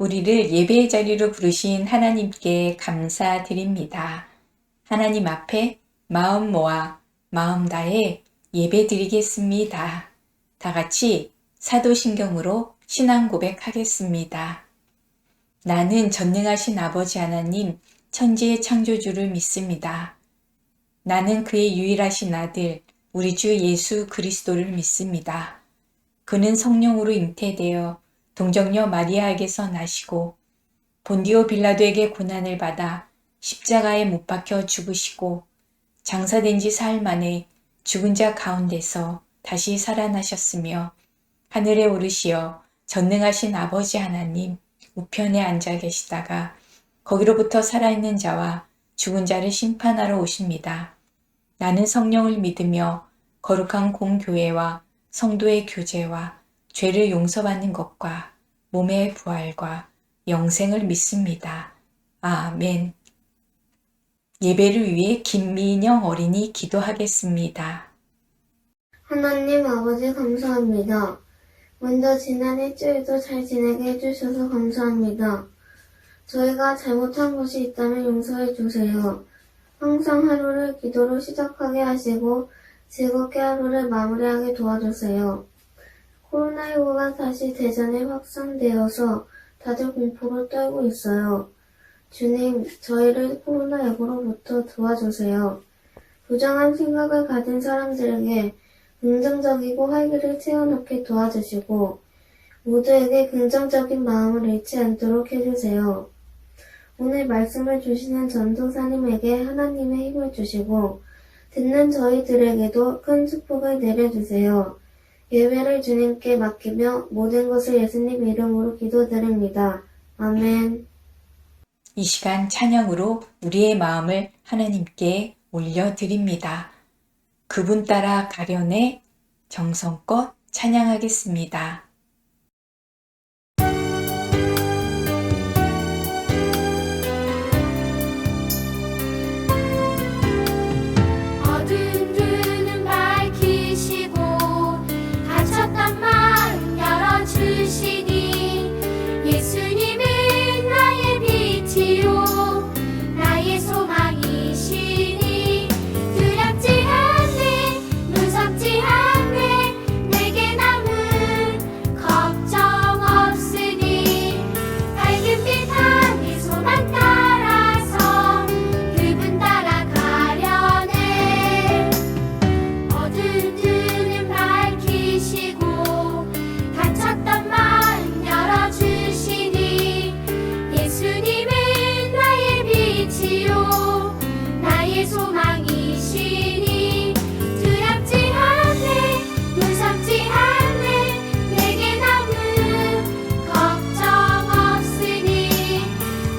우리를 예배의 자리로 부르신 하나님께 감사드립니다. 하나님 앞에 마음 모아 마음 다해 예배 드리겠습니다. 다 같이 사도신경으로 신앙 고백하겠습니다. 나는 전능하신 아버지 하나님 천지의 창조주를 믿습니다. 나는 그의 유일하신 아들 우리 주 예수 그리스도를 믿습니다. 그는 성령으로 잉태되어 동정녀 마리아에게서 나시고 본디오 빌라도에게 고난을 받아 십자가에 못 박혀 죽으시고 장사된 지 사흘 만에 죽은 자 가운데서 다시 살아나셨으며 하늘에 오르시어 전능하신 아버지 하나님 우편에 앉아 계시다가 거기로부터 살아있는 자와 죽은 자를 심판하러 오십니다. 나는 성령을 믿으며 거룩한 공교회와 성도의 교제와 죄를 용서받는 것과 몸의 부활과 영생을 믿습니다. 아멘. 예배를 위해 김민영 어린이 기도하겠습니다. 하나님 아버지 감사합니다. 먼저 지난 일주일도 잘 지내게 해주셔서 감사합니다. 저희가 잘못한 것이 있다면 용서해 주세요. 항상 하루를 기도로 시작하게 하시고 즐겁게 하루를 마무리하게 도와주세요. 코로나19가 다시 대전에 확산되어서 다들 공포로 떨고 있어요. 주님, 저희를 코로나19로부터 도와주세요. 부정한 생각을 가진 사람들에게 긍정적이고 활기를 채워넣게 도와주시고 모두에게 긍정적인 마음을 잃지 않도록 해주세요. 오늘 말씀을 주시는 전도사님에게 하나님의 힘을 주시고 듣는 저희들에게도 큰 축복을 내려주세요. 예배를 주님께 맡기며 모든 것을 예수님 이름으로 기도드립니다. 아멘. 이 시간 찬양으로 우리의 마음을 하나님께 올려드립니다. 그분 따라 가련해 정성껏 찬양하겠습니다. 어두운 눈은 밝히시고 갇혔던 마음 열어주시니 예수님은 나의 빛이요 나의 소망이시니 두렵지 않네 무섭지 않네 내게 남은 걱정 없으니 밝은 빛 안에 소망 따라서 그분 따라가려네 어두운 눈은 밝히시고 닫혔던 마음 열어주시니 예수님은 나의 빛이요 나의 소망이시니 두렵지 않네 무섭지 않네 내게 남은 걱정 없으니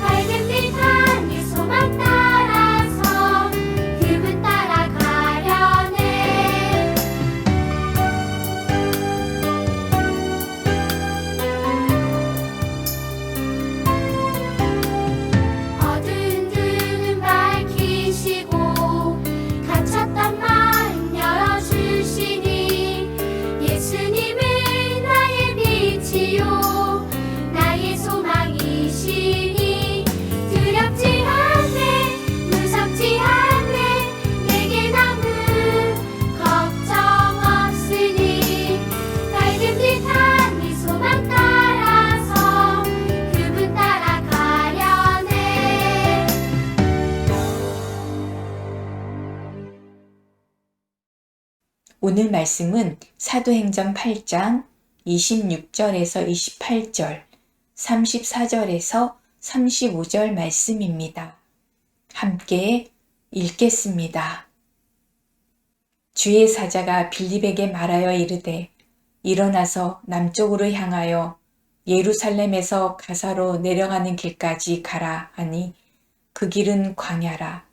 밝은 빛 안에 소망 따라서 그분 따라가려네 어두운 눈은 밝히시고 갇혔던 마음 열어주시니 예수님은 나의 빛이요 나의 소망이시니 두렵지 않네 무섭지 않네 내게 남은 걱정 없으니 밝은 빛 안에 소망 따라서 그분 따라가려네 오늘 말씀은 사도행전 8장 26절에서 28절, 34절에서 35절 말씀입니다. 함께 읽겠습니다. 주의 사자가 빌립에게 말하여 이르되 일어나서 남쪽으로 향하여 예루살렘에서 가사로 내려가는 길까지 가라 하니 그 길은 광야라.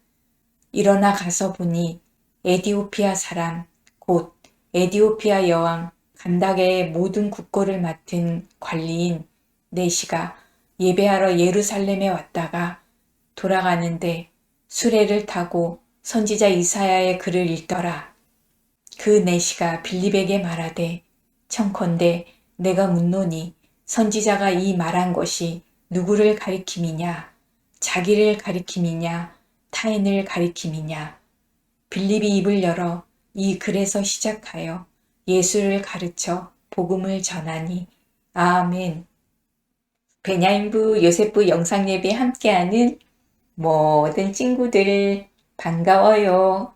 일어나 가서 보니 에디오피아 사람 곧 에디오피아 여왕 간다게의 모든 국고를 맡은 관리인 네시가 예배하러 예루살렘에 왔다가 돌아가는데 수레를 타고 선지자 이사야의 글을 읽더라. 그 네시가 빌립에게 말하되 청컨대 내가 묻노니 선지자가 이 말한 것이 누구를 가리킴이냐? 자기를 가리킴이냐? 타인을 가리킴이냐? 빌립이 입을 열어 이 글에서 시작하여 예수를 가르쳐 복음을 전하니. 아멘. 베냐인부 요셉부 영상예배 함께하는 모든 친구들 반가워요.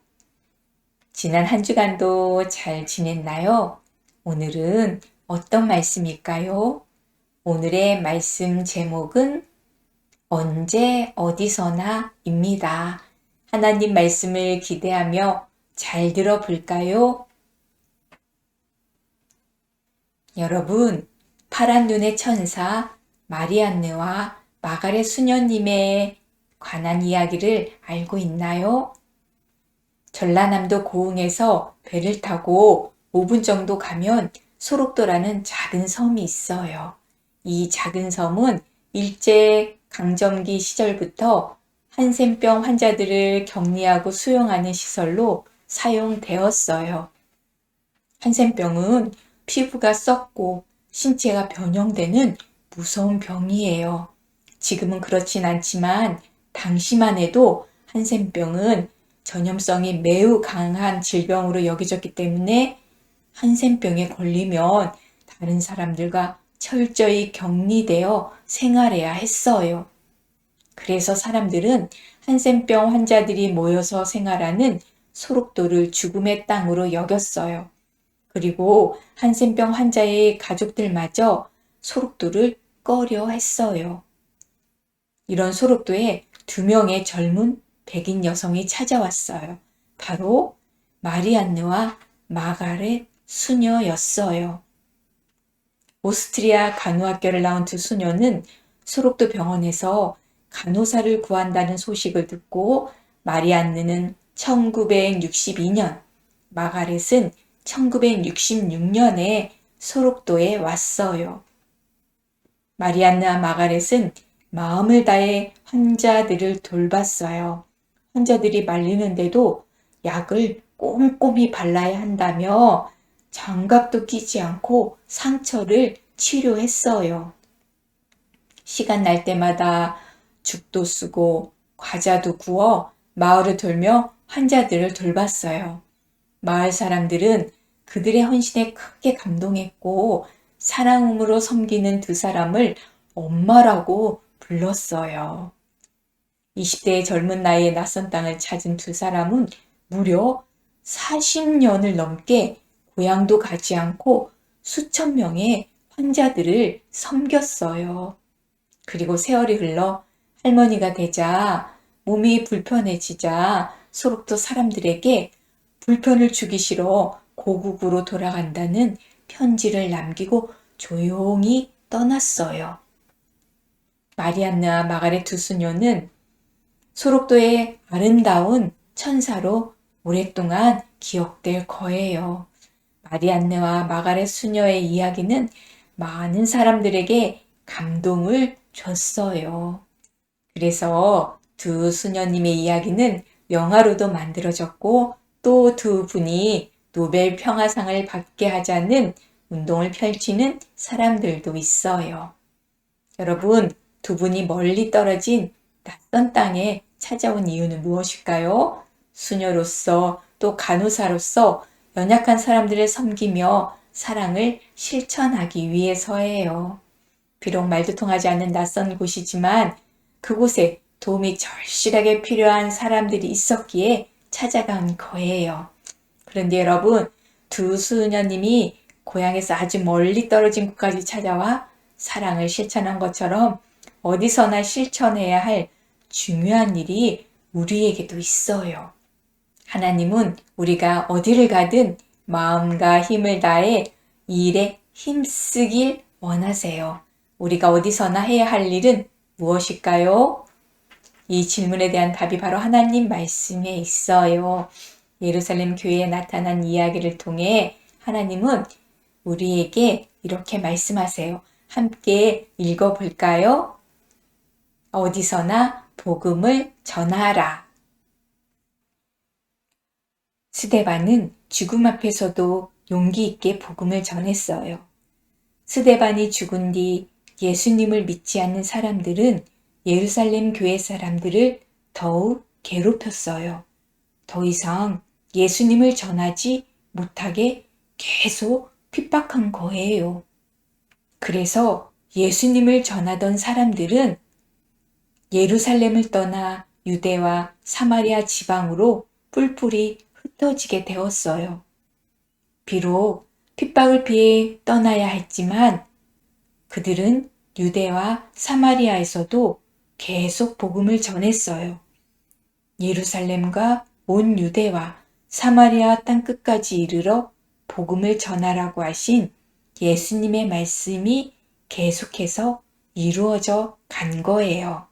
지난 한 주간도 잘 지냈나요? 오늘은 어떤 말씀일까요? 오늘의 말씀 제목은 언제 어디서나 입니다. 하나님 말씀을 기대하며 잘 들어볼까요? 여러분, 파란 눈의 천사 마리안느와 마가렛 수녀님에 관한 이야기를 알고 있나요? 전라남도 고흥에서 배를 타고 5분 정도 가면 소록도라는 작은 섬이 있어요. 이 작은 섬은 일제강점기 시절부터 한센병 환자들을 격리하고 수용하는 시설로 사용되었어요. 한센병은 피부가 썩고 신체가 변형되는 무서운 병이에요. 지금은 그렇진 않지만 당시만 해도 한센병은 전염성이 매우 강한 질병으로 여겨졌기 때문에 한센병에 걸리면 다른 사람들과 철저히 격리되어 생활해야 했어요. 그래서 사람들은 한센병 환자들이 모여서 생활하는 소록도를 죽음의 땅으로 여겼어요. 그리고 한센병 환자의 가족들마저 소록도를 꺼려 했어요. 이런 소록도에 2명의 젊은 백인 여성이 찾아왔어요. 바로 마리안느와 마가렛 수녀였어요. 오스트리아 간호학교를 나온 두 수녀는 소록도 병원에서 간호사를 구한다는 소식을 듣고 마리안느는 1962년, 마가렛은 1966년에 소록도에 왔어요. 마리안느와 마가렛은 마음을 다해 환자들을 돌봤어요. 환자들이 말리는데도 약을 꼼꼼히 발라야 한다며 장갑도 끼지 않고 상처를 치료했어요. 시간 날 때마다 죽도 쓰고 과자도 구워 마을을 돌며 환자들을 돌봤어요. 마을 사람들은 그들의 헌신에 크게 감동했고 사랑으로 섬기는 두 사람을 엄마라고 불렀어요. 20대의 젊은 나이에 낯선 땅을 찾은 두 사람은 무려 40년을 넘게 고향도 가지 않고 수천 명의 환자들을 섬겼어요. 그리고 세월이 흘러 할머니가 되자 몸이 불편해지자 소록도 사람들에게 불편을 주기 싫어 고국으로 돌아간다는 편지를 남기고 조용히 떠났어요. 마리안느와 마가렛 두 수녀는 소록도의 아름다운 천사로 오랫동안 기억될 거예요. 마리안느와 마가렛 수녀의 이야기는 많은 사람들에게 감동을 줬어요. 그래서 두 수녀님의 이야기는 영화로도 만들어졌고 또 두 분이 노벨 평화상을 받게 하자는 운동을 펼치는 사람들도 있어요. 여러분, 두 분이 멀리 떨어진 낯선 땅에 찾아온 이유는 무엇일까요? 수녀로서 또 간호사로서 연약한 사람들을 섬기며 사랑을 실천하기 위해서예요. 비록 말도 통하지 않는 낯선 곳이지만 그곳에 도움이 절실하게 필요한 사람들이 있었기에 찾아간 거예요. 그런데 여러분, 두 수녀님이 고향에서 아주 멀리 떨어진 곳까지 찾아와 사랑을 실천한 것처럼 어디서나 실천해야 할 중요한 일이 우리에게도 있어요. 하나님은 우리가 어디를 가든 마음과 힘을 다해 이 일에 힘쓰길 원하세요. 우리가 어디서나 해야 할 일은 무엇일까요? 이 질문에 대한 답이 바로 하나님 말씀에 있어요. 예루살렘 교회에 나타난 이야기를 통해 하나님은 우리에게 이렇게 말씀하세요. 함께 읽어볼까요? 어디서나 복음을 전하라. 스데반은 죽음 앞에서도 용기 있게 복음을 전했어요. 스데반이 죽은 뒤 예수님을 믿지 않는 사람들은 예루살렘 교회 사람들을 더욱 괴롭혔어요. 더 이상 예수님을 전하지 못하게 계속 핍박한 거예요. 그래서 예수님을 전하던 사람들은 예루살렘을 떠나 유대와 사마리아 지방으로 뿔뿔이 흩어지게 되었어요. 비록 핍박을 피해 떠나야 했지만 그들은 유대와 사마리아에서도 계속 복음을 전했어요. 예루살렘과 온 유대와 사마리아 땅끝까지 이르러 복음을 전하라고 하신 예수님의 말씀이 계속해서 이루어져 간 거예요.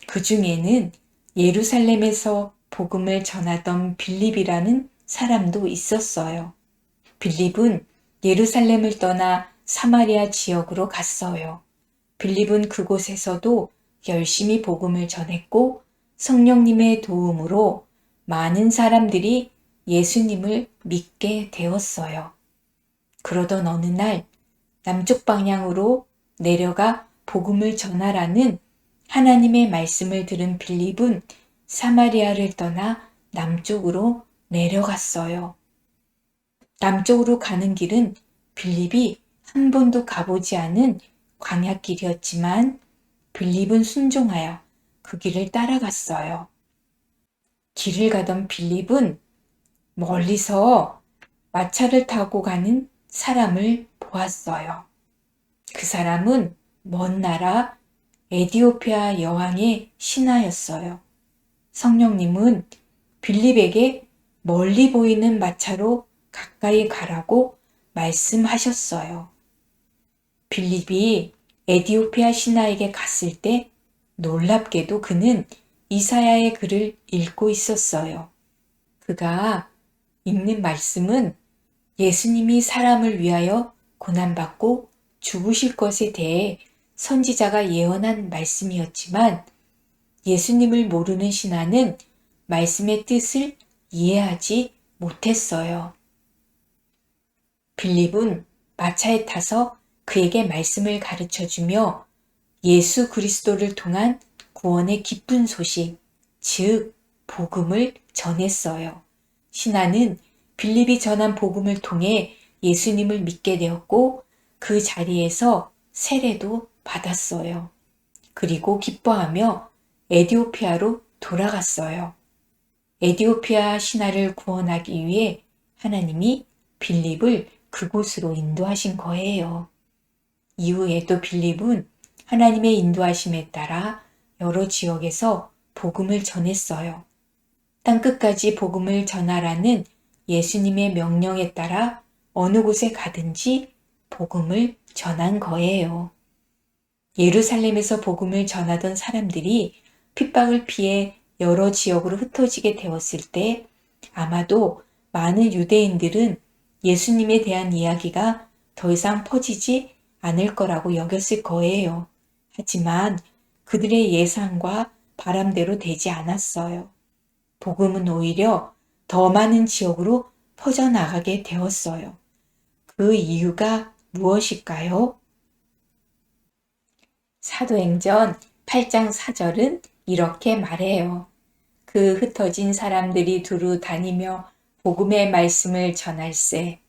그 중에는 예루살렘에서 복음을 전하던 빌립이라는 사람도 있었어요. 빌립은 예루살렘을 떠나 사마리아 지역으로 갔어요. 빌립은 그곳에서도 열심히 복음을 전했고 성령님의 도움으로 많은 사람들이 예수님을 믿게 되었어요. 그러던 어느 날 남쪽 방향으로 내려가 복음을 전하라는 하나님의 말씀을 들은 빌립은 사마리아를 떠나 남쪽으로 내려갔어요. 남쪽으로 가는 길은 빌립이 한 번도 가보지 않은 광야길이었지만 빌립은 순종하여 그 길을 따라갔어요. 길을 가던 빌립은 멀리서 마차를 타고 가는 사람을 보았어요. 그 사람은 먼 나라 에디오피아 여왕의 신하였어요. 성령님은 빌립에게 멀리 보이는 마차로 가까이 가라고 말씀하셨어요. 빌립이 에디오피아 신하에게 갔을 때 놀랍게도 그는 이사야의 글을 읽고 있었어요. 그가 읽는 말씀은 예수님이 사람을 위하여 고난받고 죽으실 것에 대해 선지자가 예언한 말씀이었지만 예수님을 모르는 신하는 말씀의 뜻을 이해하지 못했어요. 빌립은 마차에 타서 그에게 말씀을 가르쳐주며 예수 그리스도를 통한 구원의 기쁜 소식, 즉 복음을 전했어요. 신하는 빌립이 전한 복음을 통해 예수님을 믿게 되었고 그 자리에서 세례도 받았어요. 그리고 기뻐하며 에디오피아로 돌아갔어요. 에디오피아 신하를 구원하기 위해 하나님이 빌립을 그곳으로 인도하신 거예요. 이후에도 빌립은 하나님의 인도하심에 따라 여러 지역에서 복음을 전했어요. 땅끝까지 복음을 전하라는 예수님의 명령에 따라 어느 곳에 가든지 복음을 전한 거예요. 예루살렘에서 복음을 전하던 사람들이 핍박을 피해 여러 지역으로 흩어지게 되었을 때 아마도 많은 유대인들은 예수님에 대한 이야기가 더 이상 퍼지지 않을 거라고 여겼을 거예요. 하지만 그들의 예상과 바람대로 되지 않았어요. 복음은 오히려 더 많은 지역으로 퍼져나가게 되었어요. 그 이유가 무엇일까요? 사도행전 8장 4절은 이렇게 말해요. 그 흩어진 사람들이 두루 다니며 복음의 말씀을 전할세.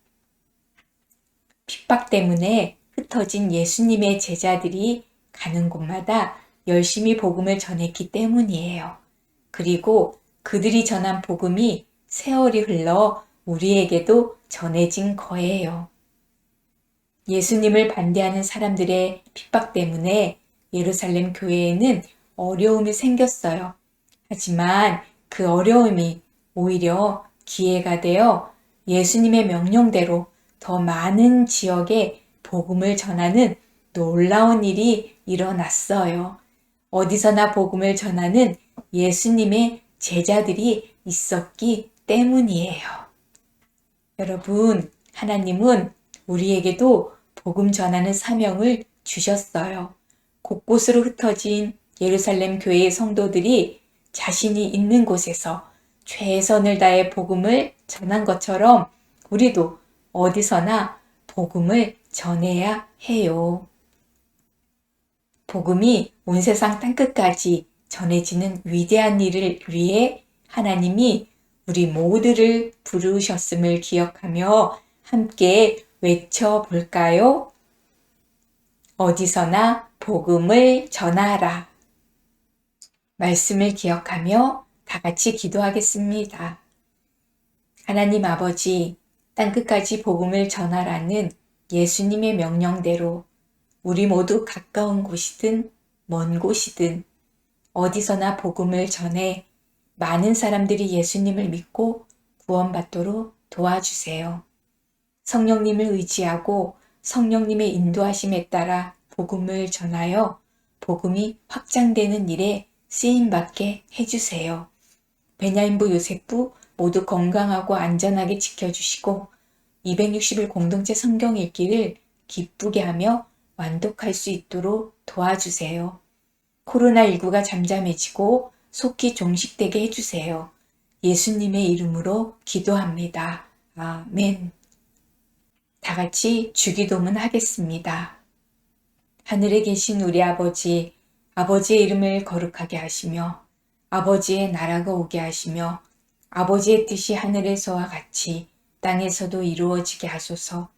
핍박 때문에 흩어진 예수님의 제자들이 가는 곳마다 열심히 복음을 전했기 때문이에요. 그리고 그들이 전한 복음이 세월이 흘러 우리에게도 전해진 거예요. 예수님을 반대하는 사람들의 핍박 때문에 예루살렘 교회에는 어려움이 생겼어요. 하지만 그 어려움이 오히려 기회가 되어 예수님의 명령대로 더 많은 지역에 복음을 전하는 놀라운 일이 일어났어요. 어디서나 복음을 전하는 예수님의 제자들이 있었기 때문이에요. 여러분, 하나님은 우리에게도 복음 전하는 사명을 주셨어요. 곳곳으로 흩어진 예루살렘 교회의 성도들이 자신이 있는 곳에서 최선을 다해 복음을 전한 것처럼 우리도 어디서나 복음을 전해야 해요. 복음이 온 세상 땅끝까지 전해지는 위대한 일을 위해 하나님이 우리 모두를 부르셨음을 기억하며 함께 외쳐볼까요? 어디서나 복음을 전하라. 말씀을 기억하며 다 같이 기도하겠습니다. 하나님 아버지, 땅끝까지 복음을 전하라는 예수님의 명령대로 우리 모두 가까운 곳이든 먼 곳이든 어디서나 복음을 전해 많은 사람들이 예수님을 믿고 구원받도록 도와주세요. 성령님을 의지하고 성령님의 인도하심에 따라 복음을 전하여 복음이 확장되는 일에 쓰임받게 해주세요. 베냐민부 요셉부 모두 건강하고 안전하게 지켜주시고 260일 공동체 성경 읽기를 기쁘게 하며 완독할 수 있도록 도와주세요. 코로나19가 잠잠해지고 속히 종식되게 해주세요. 예수님의 이름으로 기도합니다. 아멘. 다 같이 주기도문 하겠습니다. 하늘에 계신 우리 아버지, 아버지의 이름을 거룩하게 하시며 아버지의 나라가 오게 하시며 아버지의 뜻이 하늘에서와 같이 땅에서도 이루어지게 하소서.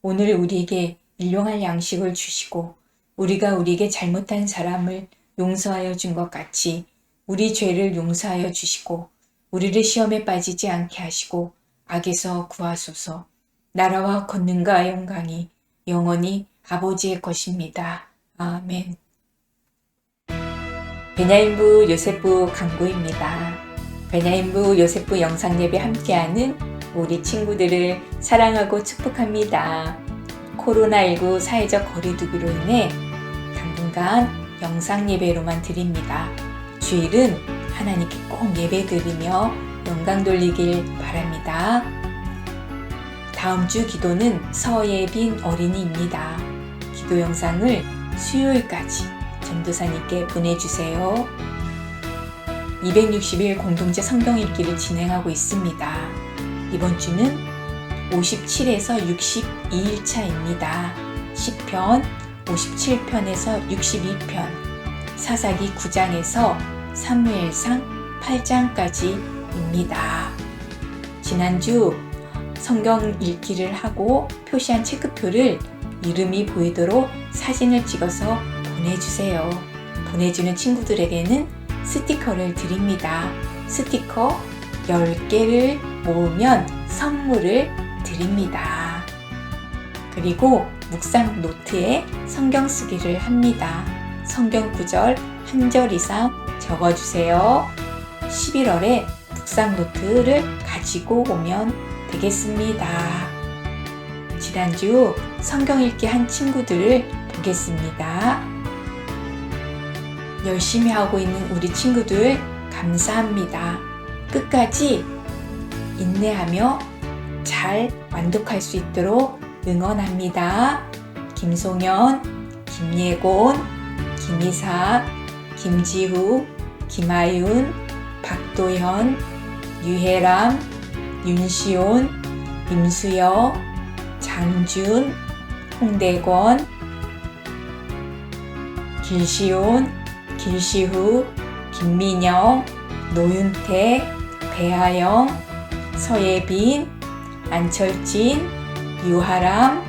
오늘 우리에게 일용할 양식을 주시고 우리가 우리에게 잘못한 사람을 용서하여 준 것 같이 우리 죄를 용서하여 주시고 우리를 시험에 빠지지 않게 하시고 악에서 구하소서. 나라와 권능과 영광이 영원히 아버지의 것입니다. 아멘. 베냐민부 요셉부 강구입니다. 베냐민부 요셉부 영상예배 함께하는 우리 친구들을 사랑하고 축복합니다. 코로나19 사회적 거리두기로 인해 당분간 영상예배로만 드립니다. 주일은 하나님께 꼭 예배드리며 영광 돌리길 바랍니다. 다음 주 기도는 서예빈 어린이입니다. 기도 영상을 수요일까지 전도사님께 보내주세요. 260일 공동체 성경 읽기를 진행하고 있습니다. 이번 주는 57에서 62일차입니다. 시편 57편에서 62편, 사사기 9장에서 사무엘상 8장까지입니다. 지난주 성경 읽기를 하고 표시한 체크표를 이름이 보이도록 사진을 찍어서 보내주세요. 보내주는 친구들에게는 스티커를 드립니다. 스티커 10개를 모으면 선물을 드립니다. 그리고 묵상 노트에 성경 쓰기를 합니다. 성경 구절 한 절 이상 적어주세요. 11월에 묵상 노트를 가지고 오면 되겠습니다. 지난주 성경 읽기 한 친구들을 보겠습니다. 열심히 하고 있는 우리 친구들 감사합니다. 끝까지 인내하며 잘 완독할 수 있도록 응원합니다. 김송현, 김예곤, 김이삭, 김지후, 김아윤, 박도현, 유혜람, 윤시온, 임수여, 장준, 홍대권, 길시온, 길시후, 김민영, 노윤태, 배하영, 서예빈, 안철진, 유하람,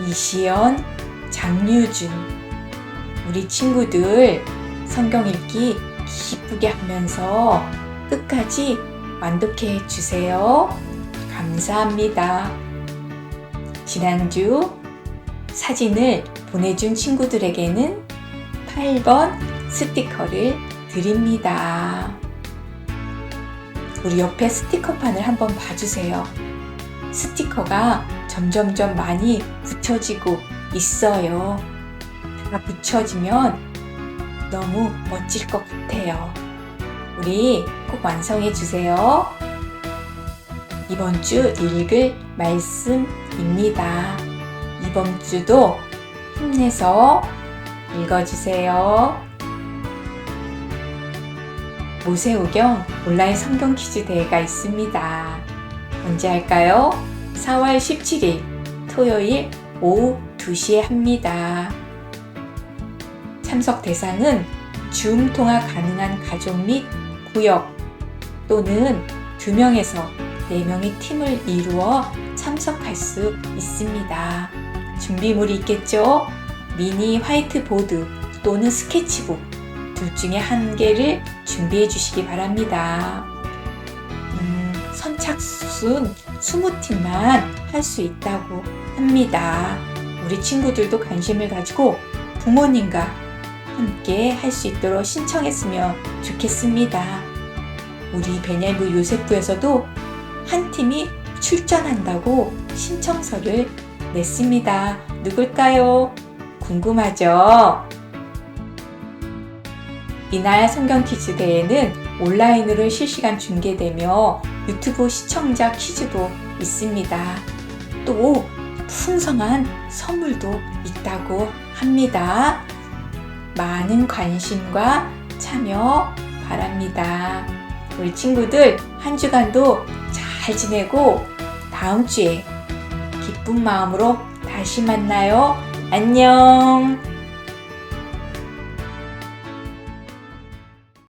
이시연, 장유준. 우리 친구들 성경 읽기 기쁘게 하면서 끝까지 완독해 주세요. 감사합니다. 지난주 사진을 보내준 친구들에게는 8번 스티커를 드립니다. 우리 옆에 스티커판을 한번 봐주세요. 스티커가 점점점 많이 붙여지고 있어요. 다 붙여지면 너무 멋질 것 같아요. 우리 꼭 완성해 주세요. 이번 주 읽을 말씀입니다. 이번 주도 힘내서 읽어주세요. 모세오경 온라인 성경 퀴즈 대회가 있습니다. 언제 할까요? 4월 17일 토요일 오후 2시에 합니다. 참석 대상은 줌 통화 가능한 가족 및 구역 또는 2명에서 4명의 팀을 이루어 참석할 수 있습니다. 준비물이 있겠죠? 미니 화이트보드 또는 스케치북 둘 중에 한 개를 준비해 주시기 바랍니다. 선착순 20팀만 할 수 있다고 합니다. 우리 친구들도 관심을 가지고 부모님과 함께 할 수 있도록 신청했으면 좋겠습니다. 우리 베냐민 요셉교에서도 한 팀이 출전한다고 신청서를 냈습니다. 누굴까요? 궁금하죠? 이날 성경 퀴즈 대회는 온라인으로 실시간 중계되며 유튜브 시청자 퀴즈도 있습니다. 또 풍성한 선물도 있다고 합니다. 많은 관심과 참여 바랍니다. 우리 친구들 한 주간도 잘 지내고 다음 주에 기쁜 마음으로 다시 만나요. 안녕.